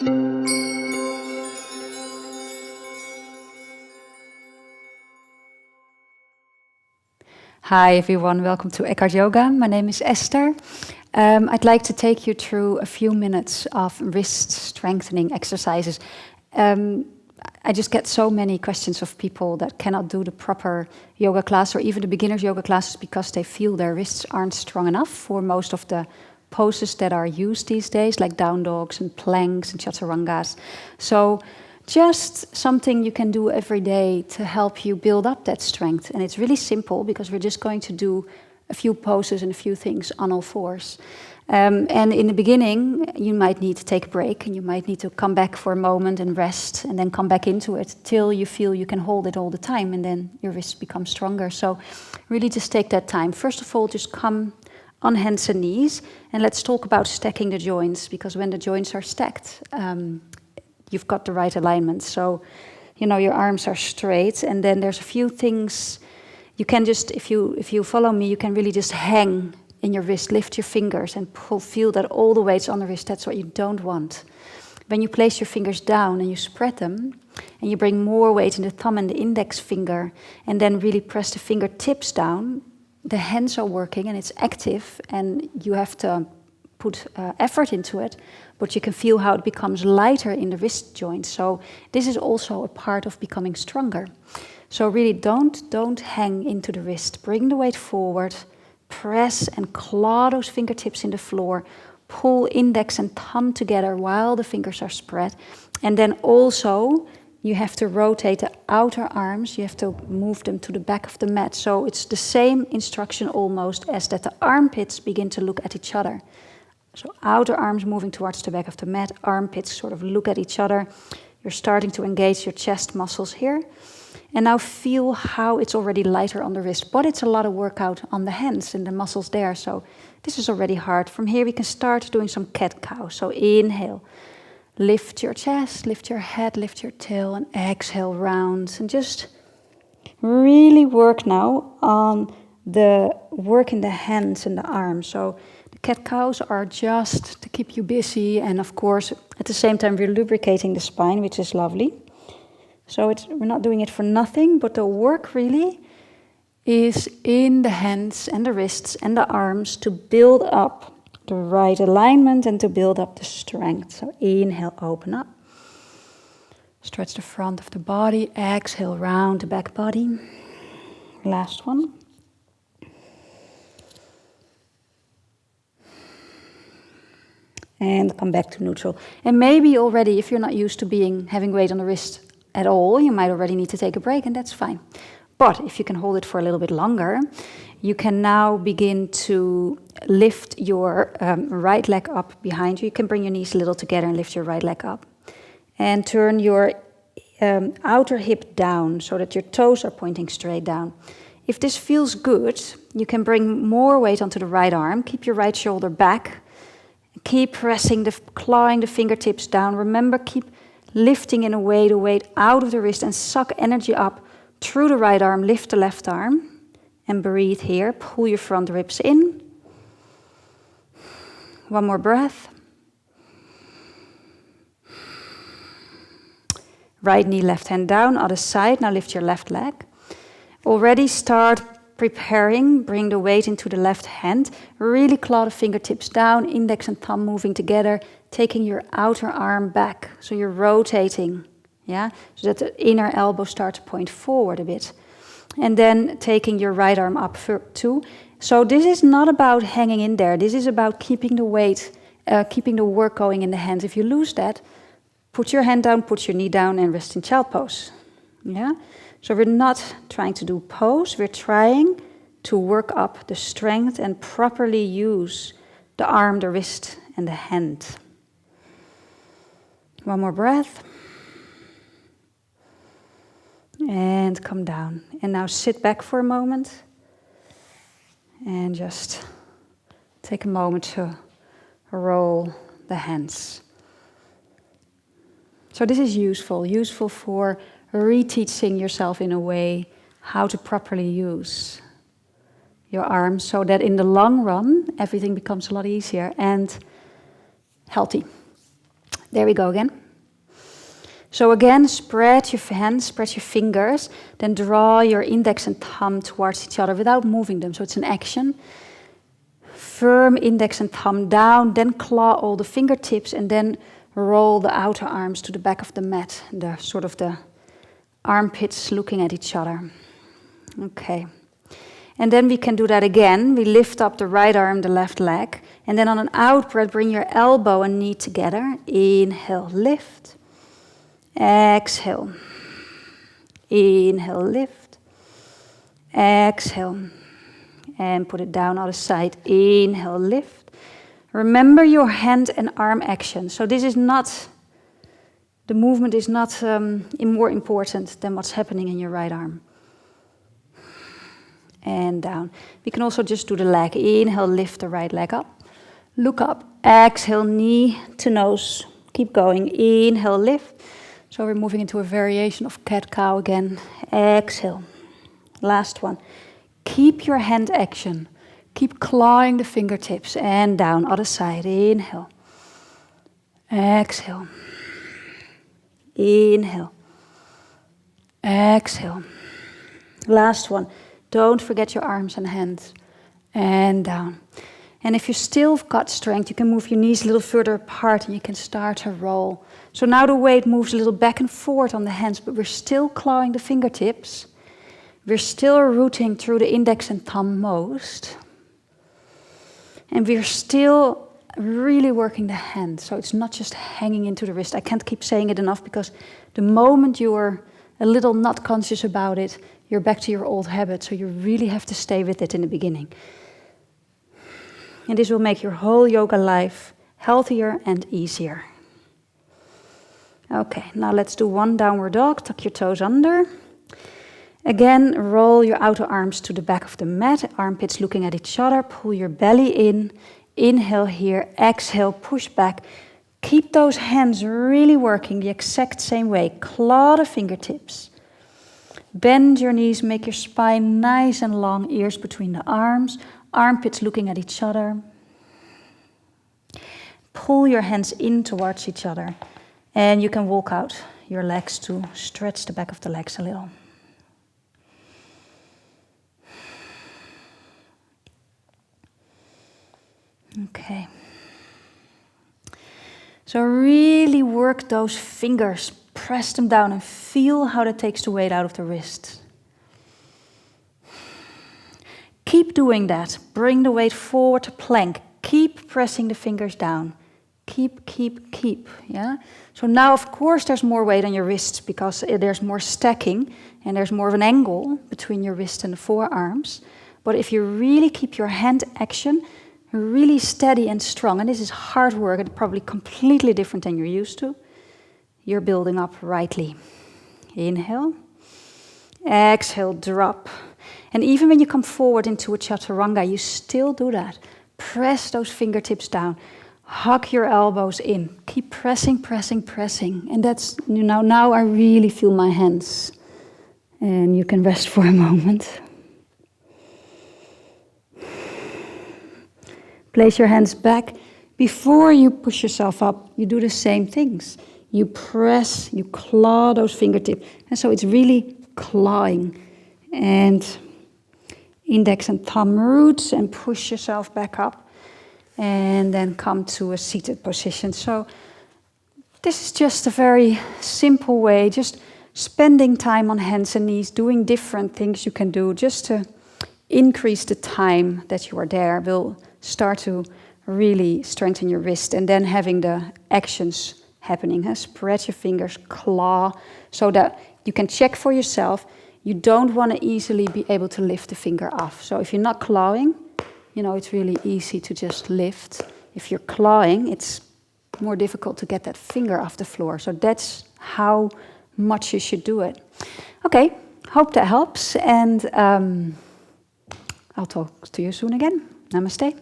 Hi everyone, welcome to Ekhart Yoga. My name is Esther. I'd like to take you through a few minutes of wrist strengthening exercises. I just get so many questions of people that cannot do the proper yoga class or even the beginner's yoga classes because they feel their wrists aren't strong enough for most of the poses that are used these days, like down dogs and planks and chaturangas. So just something you can do every day to help you build up that strength. And it's really simple because we're just going to do a few poses and a few things on all fours. And in the beginning, you might need to take a break and you might need to come back for a moment and rest and then come back into it till you feel you can hold it all the time and then your wrists become stronger. So really just take that time. First of all, just come on hands and knees and let's talk about stacking the joints, because when the joints are stacked, you've got the right alignment. So, you know, your arms are straight, and then there's a few things you can just, if you follow me, you can really just hang in your wrist, lift your fingers and feel that all the weight's on the wrist. That's what you don't want. When you place your fingers down and you spread them, and you bring more weight in the thumb and the index finger, and then really press the fingertips down, the hands are working and it's active, and you have to put effort into it, but you can feel how it becomes lighter in the wrist joint. So this is also a part of becoming stronger. So really don't hang into the wrist. Bring the weight forward, press and claw those fingertips in the floor, pull index and thumb together while the fingers are spread. And then also you have to rotate the outer arms, you have to move them to the back of the mat. So it's the same instruction almost as that the armpits begin to look at each other. So outer arms moving towards the back of the mat, armpits sort of look at each other. You're starting to engage your chest muscles here. And now feel how it's already lighter on the wrist, but it's a lot of workout on the hands and the muscles there. So this is already hard. From here we can start doing some cat-cow. So inhale, lift your chest, lift your head, lift your tail, and exhale round. And just really work now on the work in the hands and the arms. So cat-cows are just to keep you busy, and of course, at the same time, we're lubricating the spine, which is lovely. So we're not doing it for nothing, but the work really is in the hands and the wrists and the arms to build up the right alignment and to build up the strength. So inhale, open up. Stretch the front of the body. Exhale, round the back body. Last one. And come back to neutral. And maybe already, if you're not used to having weight on the wrist at all, you might already need to take a break, and that's fine. But if you can hold it for a little bit longer, you can now begin to lift your right leg up behind you. You can bring your knees a little together and lift your right leg up. And turn your outer hip down so that your toes are pointing straight down. If this feels good, you can bring more weight onto the right arm. Keep your right shoulder back. Keep pressing, clawing the fingertips down. Remember, keep lifting in a way the weight out of the wrist and suck energy up through the right arm. Lift the left arm and breathe here. Pull your front ribs in. One more breath. Right knee, left hand down, other side. Now lift your left leg. Already start preparing, bring the weight into the left hand. Really claw the fingertips down, index and thumb moving together, taking your outer arm back. So you're rotating, yeah? So that the inner elbow starts to point forward a bit. And then taking your right arm up too. So this is not about hanging in there. This is about keeping the weight, keeping the work going in the hands. If you lose that, put your hand down, put your knee down, and rest in child pose, yeah? So we're not trying to do pose, we're trying to work up the strength and properly use the arm, the wrist, and the hand. One more breath. And come down. And now sit back for a moment. And just take a moment to roll the hands. So this is useful for reteaching yourself in a way how to properly use your arms so that in the long run everything becomes a lot easier and healthy. There we go again. So again, spread your hands, spread your fingers, then draw your index and thumb towards each other without moving them. So it's an action. Firm index and thumb down, then claw all the fingertips, and then roll the outer arms to the back of the mat, the sort of the armpits looking at each other. Okay. And then we can do that again. We lift up the right arm, the left leg, and then on an out breath, bring your elbow and knee together. Inhale, lift. Exhale. Inhale, lift. Exhale. And put it down other side. Inhale, lift. Remember your hand and arm action. So this is not, the movement is not more important than what's happening in your right arm. And down. We can also just do the leg. Inhale, lift the right leg up. Look up. Exhale, knee to nose. Keep going. Inhale, lift. So we're moving into a variation of cat-cow again. Exhale. Last one. Keep your hand action. Keep clawing the fingertips and down. Other side. Inhale. Exhale. Inhale. Exhale. Last one. Don't forget your arms and hands. And down. And if you still got strength, you can move your knees a little further apart and you can start to roll. So now the weight moves a little back and forth on the hands, but we're still clawing the fingertips. We're still rooting through the index and thumb most. And we're still really working the hand. So it's not just hanging into the wrist. I can't keep saying it enough because the moment you are a little not conscious about it, you're back to your old habit. So you really have to stay with it in the beginning. And this will make your whole yoga life healthier and easier. Okay, now let's do one downward dog. Tuck your toes under. Again, roll your outer arms to the back of the mat. Armpits looking at each other. Pull your belly in. Inhale here. Exhale, push back. Keep those hands really working the exact same way. Claw the fingertips. Bend your knees. Make your spine nice and long. Ears between the arms. Armpits looking at each other. Pull your hands in towards each other. And you can walk out your legs to stretch the back of the legs a little. Okay. So really work those fingers. Press them down and feel how that takes the weight out of the wrist. Keep doing that. Bring the weight forward to plank. Keep pressing the fingers down. Keep. Yeah. So now, of course, there's more weight on your wrists because there's more stacking and there's more of an angle between your wrist and the forearms. But if you really keep your hand action really steady and strong, and this is hard work, it's probably completely different than you're used to, you're building up rightly. Inhale. Exhale, drop. And even when you come forward into a chaturanga, you still do that. Press those fingertips down. Hug your elbows in. Keep pressing. And that's, now I really feel my hands. And you can rest for a moment. Place your hands back. Before you push yourself up, you do the same things. You press, you claw those fingertips. And so it's really clawing. And index and thumb roots and push yourself back up. And then come to a seated position. So this is just a very simple way, just spending time on hands and knees, doing different things you can do just to increase the time that you are there. Will start to really strengthen your wrist, and then having the actions happening. Spread your fingers, claw, so that you can check for yourself. You don't want to easily be able to lift the finger off. So if you're not clawing, it's really easy to just lift. If you're clawing, it's more difficult to get that finger off the floor. So that's how much you should do it. Okay, hope that helps. And I'll talk to you soon again. Namaste.